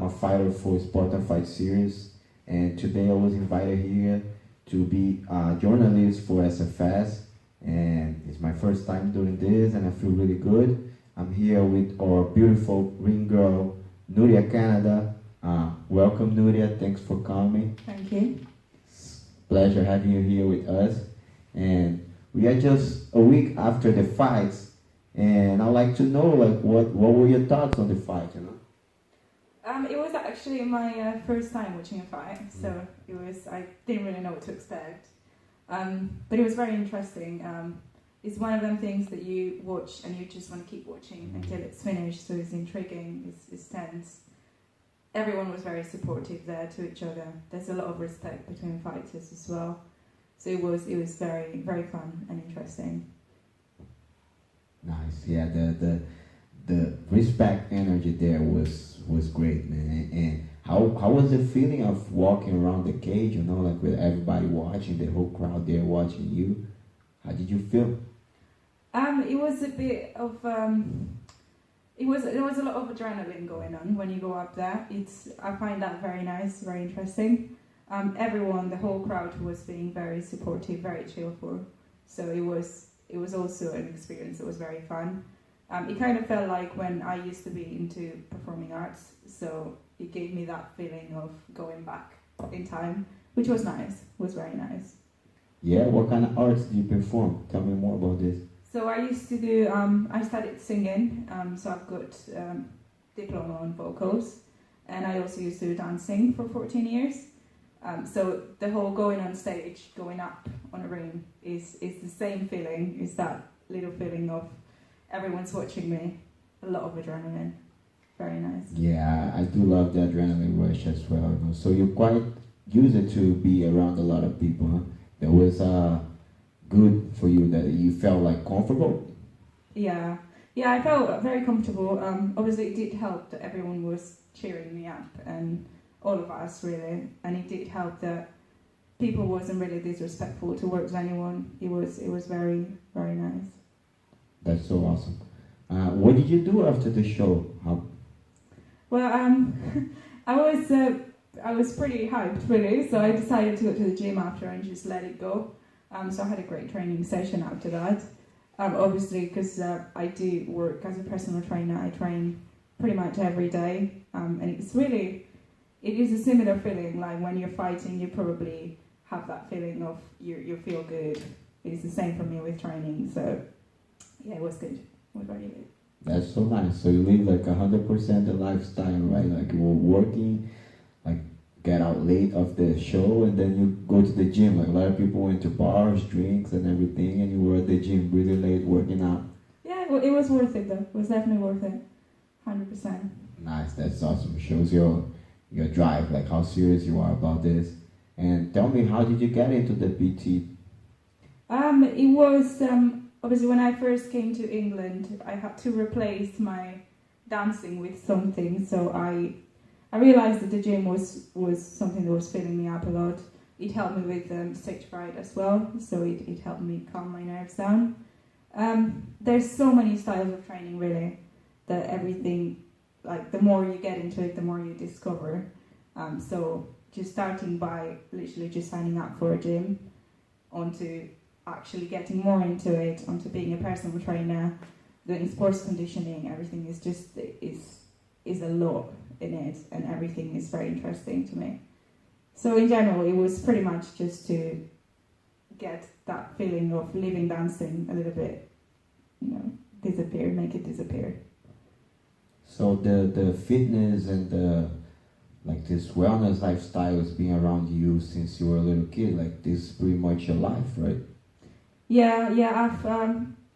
I'm a fighter for Sport and Fight series, and today I was invited here to be a journalist for SFS, and it's my first time doing this, and I feel really good. I'm here with our beautiful ring girl, Nuria Canada. Welcome, Nuria. Thanks for coming. Thank you. It's a pleasure having you here with us. And we are just a week after the fights, and I'd like to know, like, what were your thoughts on the fight, you know? It was actually my first time watching a fight, so I didn't really know what to expect. But it was very interesting. It's one of them things that you watch and you just want to keep watching until it's finished, so it's intriguing, it's tense. Everyone was very supportive there to each other. There's a lot of respect between fighters as well. So it was very, very fun and interesting. Nice, yeah. The respect energy there was great, man. And how was the feeling of walking around the cage? You know, like with everybody watching, the whole crowd there watching you. How did you feel? It was a bit of there was a lot of adrenaline going on when you go up there. I find that very nice, very interesting. Everyone, the whole crowd was being very supportive, very cheerful. So it was also an experience that was very fun. It kind of felt like when I used to be into performing arts, so it gave me that feeling of going back in time, which was nice, was very nice. Yeah, what kind of arts do you perform? Tell me more about this. So I used to do, I studied singing, so I've got diploma on vocals, and I also used to do dancing for 14 years. So the whole going on stage, going up on a ring is the same feeling, is that little feeling of everyone's watching me, a lot of adrenaline, very nice. Yeah, I do love the adrenaline rush as well. You know? So you're quite used to be around a lot of people, huh? That was good for you, that you felt like comfortable? Yeah, I felt very comfortable. Obviously it did help that everyone was cheering me up, and all of us really, and it did help that people wasn't really disrespectful towards anyone. It was very, very nice. That's so awesome. What did you do after the show? Well, I was pretty hyped really, so I decided to go to the gym after and just let it go. So I had a great training session after that. Obviously, because I do work as a personal trainer, I train pretty much every day, and it is a similar feeling. Like when you're fighting, you probably have that feeling of you feel good. It's the same for me with training. So yeah, it was good. It was very good. That's so nice. So you live like 100% the lifestyle, right? Like you were working, like get out late of the show, and then you go to the gym. Like a lot of people went to bars, drinks, and everything, and you were at the gym really late working out. Yeah, well, it was worth it though. It was definitely worth it, 100%. Nice. That's awesome. Shows your drive, like how serious you are about this. And tell me, how did you get into the PT? It was obviously when I first came to England, I had to replace my dancing with something. So I realized that the gym was something that was filling me up a lot. It helped me with stage fright as well, so it helped me calm my nerves down. There's so many styles of training really, that everything, like the more you get into it, the more you discover. So just starting by literally just signing up for a gym, onto actually getting more into it, onto being a personal trainer, doing sports conditioning, everything is just is a lot in it, and everything is very interesting to me. So in general, it was pretty much just to get that feeling of living dancing a little bit, disappear, make it disappear. So the fitness and this wellness lifestyle has been around you since you were a little kid. Like this is pretty much your life, right? Yeah.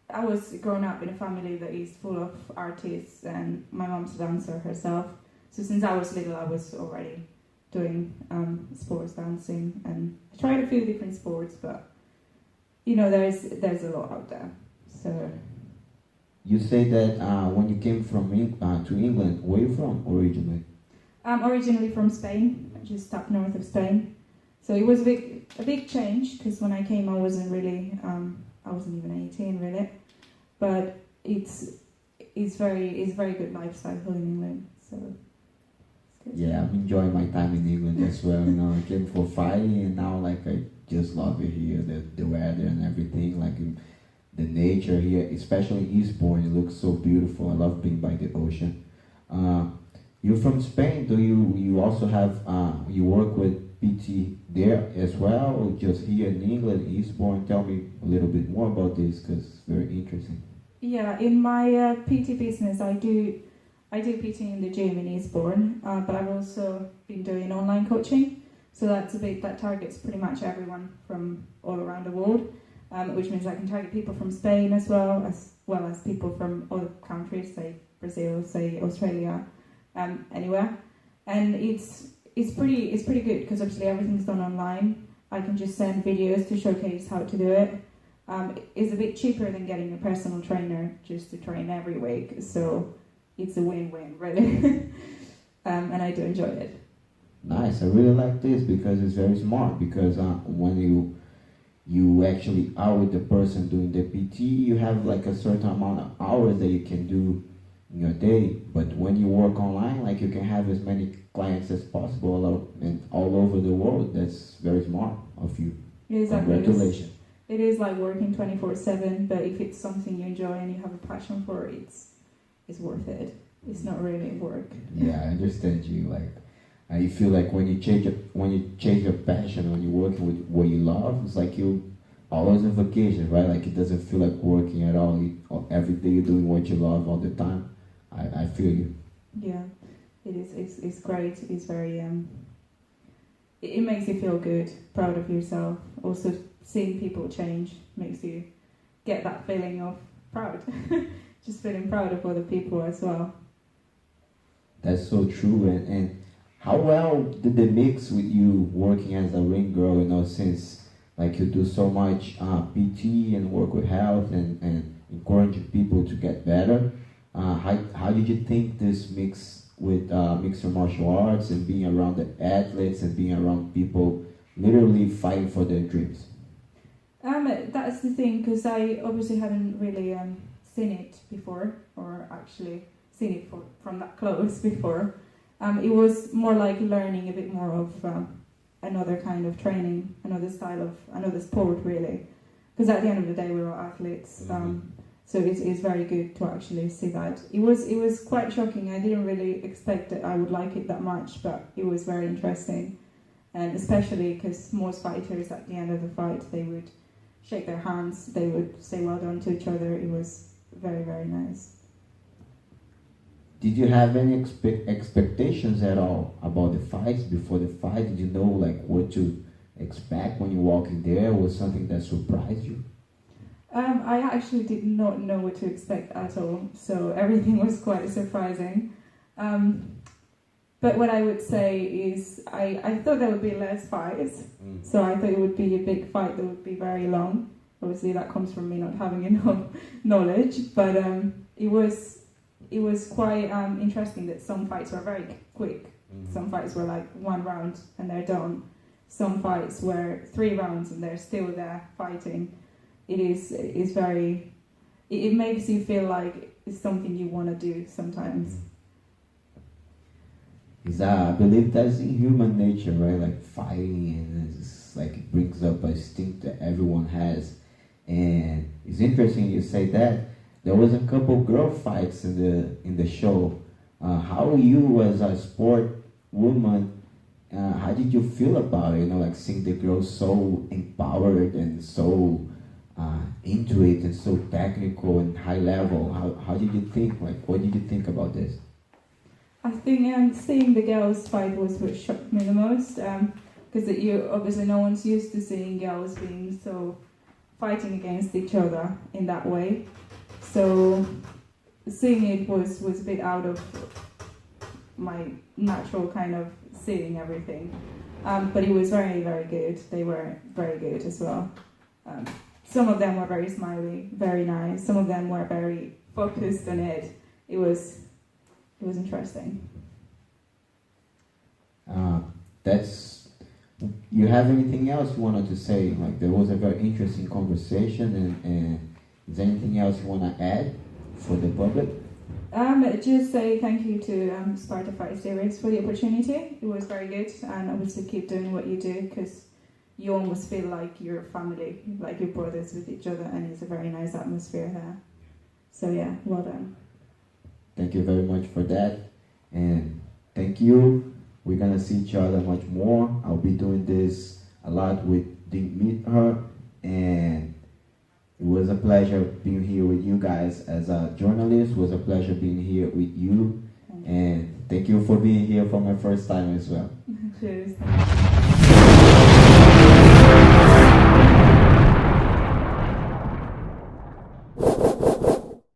I was growing up in a family that is full of artists, and my mom's a dancer herself. So since I was little, I was already doing sports dancing, and I tried a few different sports, but there's a lot out there. So you say that when you came from to England, where are you from originally? I'm originally from Spain, just up north of Spain. So it was a big change, because when I came, I wasn't even 18 really, but it's very good lifestyle in England. So Yeah, I'm enjoying my time in England as well. You know, I came for fighting, and now like I just love it here. The weather and everything, like the nature here, especially in Eastbourne. It looks so beautiful. I love being by the ocean. Uh, you're from Spain. Do you also have you work with PT there as well, or just here in England, Eastbourne? Tell me a little bit more about this because it's very interesting. Yeah, in my PT business, I do PT in the gym in Eastbourne, but I've also been doing online coaching. So that targets pretty much everyone from all around the world, which means I can target people from Spain as well as people from other countries, say Brazil, say Australia, anywhere. And it's pretty good because obviously everything's done online. I can just send videos to showcase how to do it. It's a bit cheaper than getting a personal trainer just to train every week, so it's a win-win, really. And I do enjoy it. Nice. I really like this because it's very smart. Because when you actually are with the person doing the PT, you have like a certain amount of hours that you can do in your day. But when you work online, like you can have as many clients as possible and all over the world. That's very smart of you. Exactly. Congratulations. It is like working 24/7, but if it's something you enjoy and you have a passion for, it's worth it. It's not really work. Yeah, I understand you. Like, I feel like when you change your passion, when you're working with what you love, it's like you always on vacation, right? Like it doesn't feel like working at all. Every day you're doing what you love all the time. I feel you. Yeah, it is. It's great. It's very it makes you feel good, proud of yourself. Also, seeing people change makes you get that feeling of proud. Just feeling proud of other people as well. That's so true. And how well did they mix with you working as a ring girl, you know, since like you do so much PT and work with health and encouraging people to get better? How did you think this mix with mixed martial arts and being around the athletes and being around people literally fighting for their dreams? That's the thing, because I obviously hadn't really seen it before, or actually seen it from that close before. It was more like learning a bit more of another kind of training, another sport really. Because at the end of the day, we're all athletes, so it's very good to actually see that. It was quite shocking. I didn't really expect that I would like it that much, but it was very interesting, and especially because most fighters at the end of the fight, they would shake their hands, they would say well done to each other. It was very, very nice. Did you have any expectations at all about the fights before the fight? Did you know like what to expect when you walk in there? Was something that surprised you? I actually did not know what to expect at all, so everything was quite surprising. But what I would say is I thought there would be less fights, so I thought it would be a big fight that would be very long. Obviously that comes from me not having enough knowledge, but it was quite interesting that some fights were very quick. Some fights were like 1 round and they're done. Some fights were 3 rounds and they're still there fighting. It makes you feel like it's something you want to do sometimes. I believe that's in human nature, right? Like fighting, and it's like it brings up a instinct that everyone has. And it's interesting you say that. There was a couple girl fights in the show. How you as a sport woman, how did you feel about it? You know, like seeing the girls so empowered and so into it and so technical and high level. How did you think? Like, what did you think about this? I think seeing the girls fight was what shocked me the most, because obviously no one's used to seeing girls being so fighting against each other in that way. So seeing it was a bit out of my natural kind of seeing everything, but it was very, very good. They were very good as well. Some of them were very smiley, very nice. Some of them were very focused on it. It was interesting. You have anything else you wanted to say? Like, there was a very interesting conversation, and is there anything else you want to add for the public? Just say thank you to Spotify series for the opportunity. It was very good, and obviously keep doing what you do because you almost feel like you're family, like you're brothers with each other, and it's a very nice atmosphere here. So yeah, well done. Thank you very much for that, and thank you. We're gonna see each other much more. I'll be doing this a lot with Didn't Meet Her, and it was a pleasure being here with you guys as a journalist. It was a pleasure being here with you, and thank you for being here for my first time as well. Cheers.